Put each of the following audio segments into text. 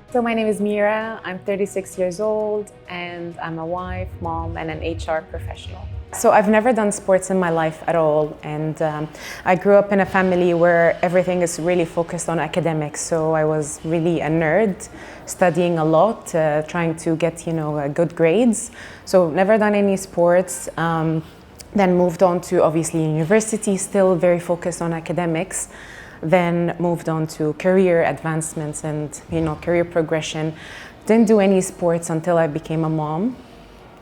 So my name is Mira, I'm 36 years old and I'm a wife, mom and an HR professional. So I've never done sports in my life at all, and I grew up in a family where everything is really focused on academics. So I was really a nerd, studying a lot, trying to get good grades. So never done any sports. Then moved on to obviously university, still very focused on academics. Then moved on to career advancements and career progression. Didn't do any sports until I became a mom.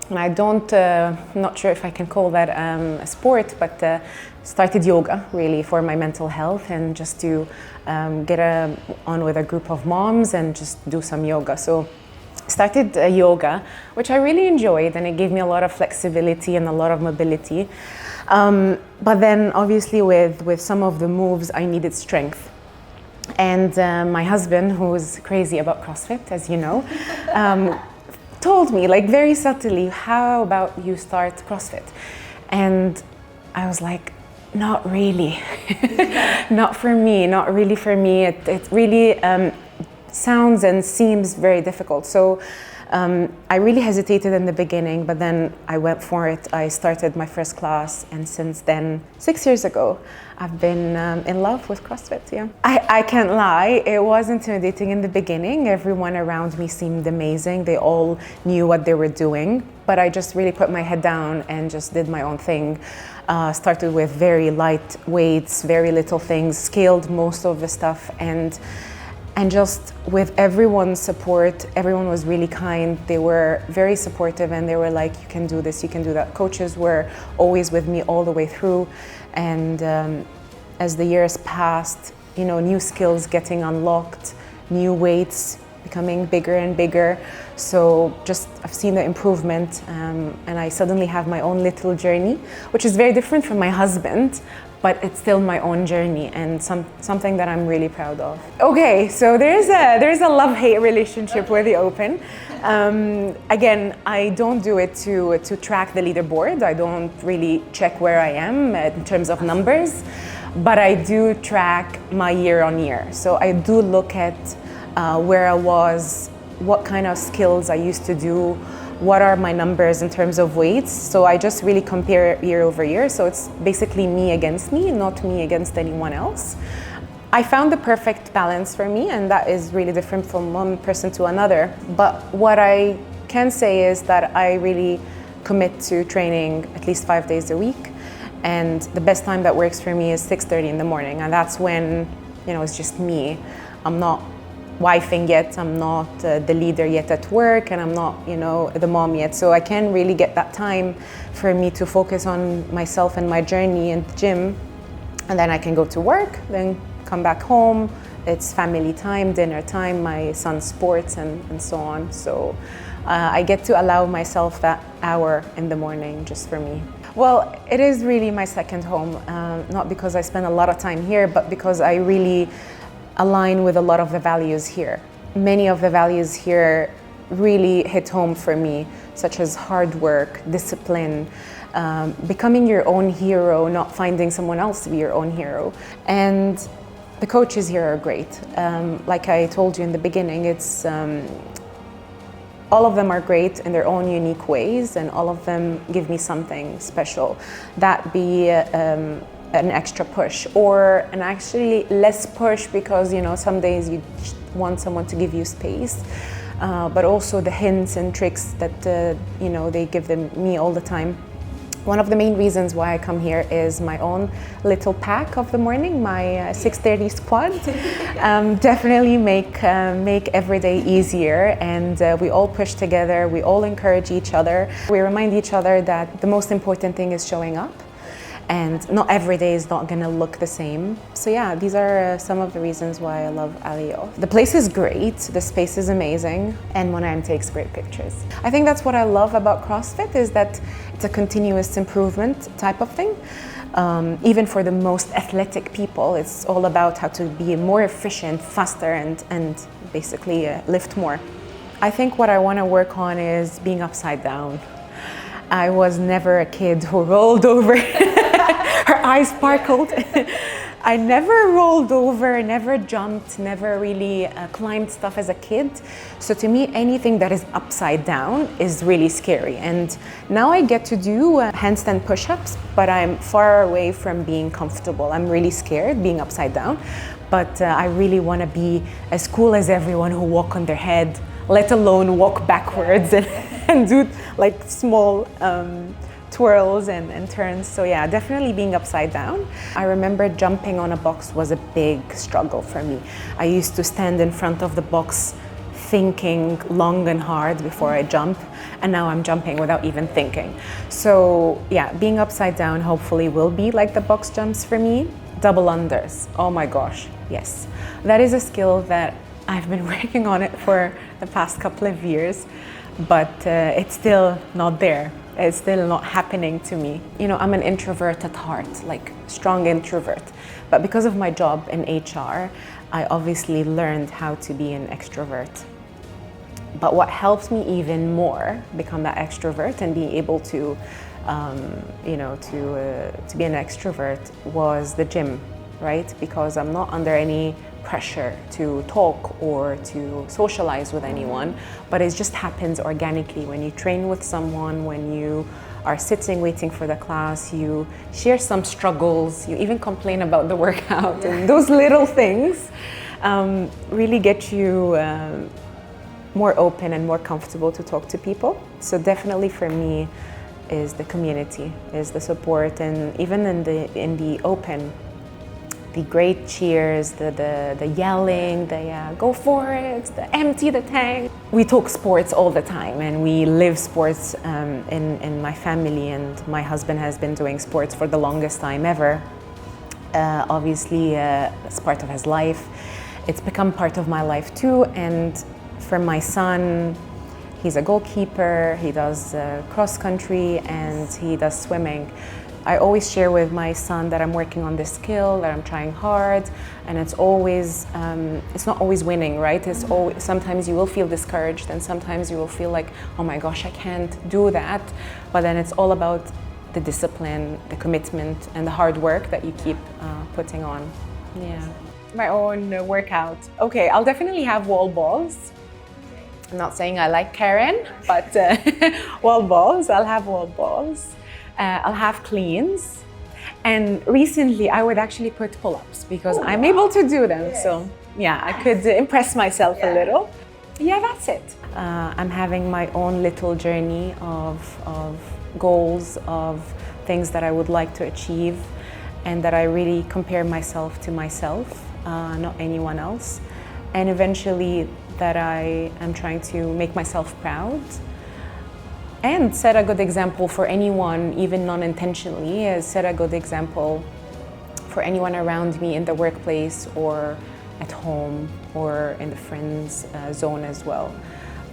And I don't, not sure if I can call that a sport, but started yoga really for my mental health and just to get on with a group of moms and just do some yoga. So started yoga, which I really enjoyed, and it gave me a lot of flexibility and a lot of mobility. But then obviously with some of the moves, I needed strength. And my husband, who's crazy about CrossFit, as you know, told me like very subtly, how about you start CrossFit? And I was like, not really, not for me, not really for me. It really sounds and seems very difficult. So I really hesitated in the beginning, but then I went for it. I started my first class, and since then, 6 years ago, I've been in love with CrossFit, yeah. I can't lie, it was intimidating in the beginning. Everyone around me seemed amazing. They all knew what they were doing, but I just really put my head down and just did my own thing. Started with very light weights, very little things, scaled most of the stuff, and just with everyone's support, everyone was really kind. They were very supportive and they were like, you can do this, you can do that. Coaches were always with me all the way through. And as the years passed, new skills getting unlocked, new weights becoming bigger and bigger. So just I've seen the improvement, and I suddenly have my own little journey, which is very different from my husband, but it's still my own journey and something that I'm really proud of. Okay, so there's a love-hate relationship with the Open. Again, I don't do it to track the leaderboard. I don't really check where I am in terms of numbers, but I do track my year on year. So I do look at where I was, what kind of skills I used to do, what are my numbers in terms of weights. So I just really compare year over year. So it's basically me against me, not me against anyone else. I found the perfect balance for me, and that is really different from one person to another. But what I can say is that I really commit to training at least 5 days a week. And the best time that works for me is 6:30 in the morning. And that's when, it's just me. I'm not wifing yet, I'm not the leader yet at work, and I'm not, the mom yet. So I can really get that time for me to focus on myself and my journey in the gym. And then I can go to work, then come back home. It's family time, dinner time, my son's sports, and so on. So I get to allow myself that hour in the morning just for me. Well, it is really my second home, not because I spend a lot of time here, but because I really align with a lot of the values here. Many of the values here really hit home for me, such as hard work, discipline, becoming your own hero, not finding someone else to be your own hero. And the coaches here are great. Like I told you in the beginning, it's all of them are great in their own unique ways, and all of them give me something special. That be an extra push, or an actually less push, because some days you want someone to give you space, but also the hints and tricks that they give me all the time. One of the main reasons why I come here is my own little pack of the morning, my 6:30 squad. Definitely make every day easier, and we all push together, we all encourage each other. We remind each other that the most important thing is showing up, and not every day is not gonna look the same. So yeah, these are some of the reasons why I love Alio. The place is great, the space is amazing, and Monaim takes great pictures. I think that's what I love about CrossFit, is that it's a continuous improvement type of thing. Even for the most athletic people, it's all about how to be more efficient, faster, and basically lift more. I think what I want to work on is being upside down. I was never a kid who rolled over. Her eyes sparkled. I never rolled over, never jumped, never really climbed stuff as a kid. So to me, anything that is upside down is really scary. And now I get to do handstand push-ups, but I'm far away from being comfortable. I'm really scared being upside down, but I really want to be as cool as everyone who walk on their head, let alone walk backwards and do like small twirls and turns. So yeah, definitely being upside down. I remember jumping on a box was a big struggle for me. I used to stand in front of the box thinking long and hard before I jump, and now I'm jumping without even thinking. So yeah, being upside down hopefully will be like the box jumps for me. Double unders, oh my gosh, yes. That is a skill that I've been working on it for the past couple of years, but it's still not there. It's still not happening to me. You know, I'm an introvert at heart, like strong introvert. But because of my job in HR, I obviously learned how to be an extrovert. But what helped me even more become that extrovert and be able to, to be an extrovert was the gym, right? Because I'm not under any pressure to talk or to socialize with anyone, but it just happens organically when you train with someone, when you are sitting waiting for the class, you share some struggles, you even complain about the workout, and those little things really get you more open and more comfortable to talk to people. So definitely for me is the community, is the support, and even in the open, the great cheers, the yelling, the go for it, the empty the tank. We talk sports all the time, and we live sports in my family, and my husband has been doing sports for the longest time ever. Obviously, it's part of his life. It's become part of my life too, and for my son, he's a goalkeeper, he does cross country, and he does swimming. I always share with my son that I'm working on this skill, that I'm trying hard, and it's always, it's not always winning, right? It's always, sometimes you will feel discouraged, and sometimes you will feel like, oh my gosh, I can't do that. But then it's all about the discipline, the commitment, and the hard work that you keep putting on. Yeah. My own workout. Okay, I'll definitely have wall balls. I'm not saying I like Karen, but wall balls, I'll have wall balls. I'll have cleans, and recently I would actually put pull-ups because I'm able to do them. Yes. So yeah, I could impress myself a little. Yeah, that's it. I'm having my own little journey of goals, of things that I would like to achieve, and that I really compare myself to myself, not anyone else. And eventually that I am trying to make myself proud and set a good example for anyone, even non-intentionally, set a good example for anyone around me in the workplace or at home or in the friends zone as well.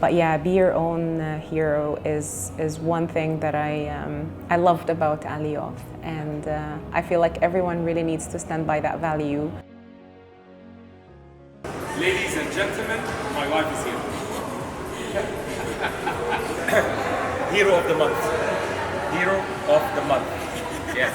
But yeah, be your own hero is one thing that I loved about Alioth, and I feel like everyone really needs to stand by that value. Ladies and gentlemen, my wife is here. Hero of the month. Hero of the month. Yes.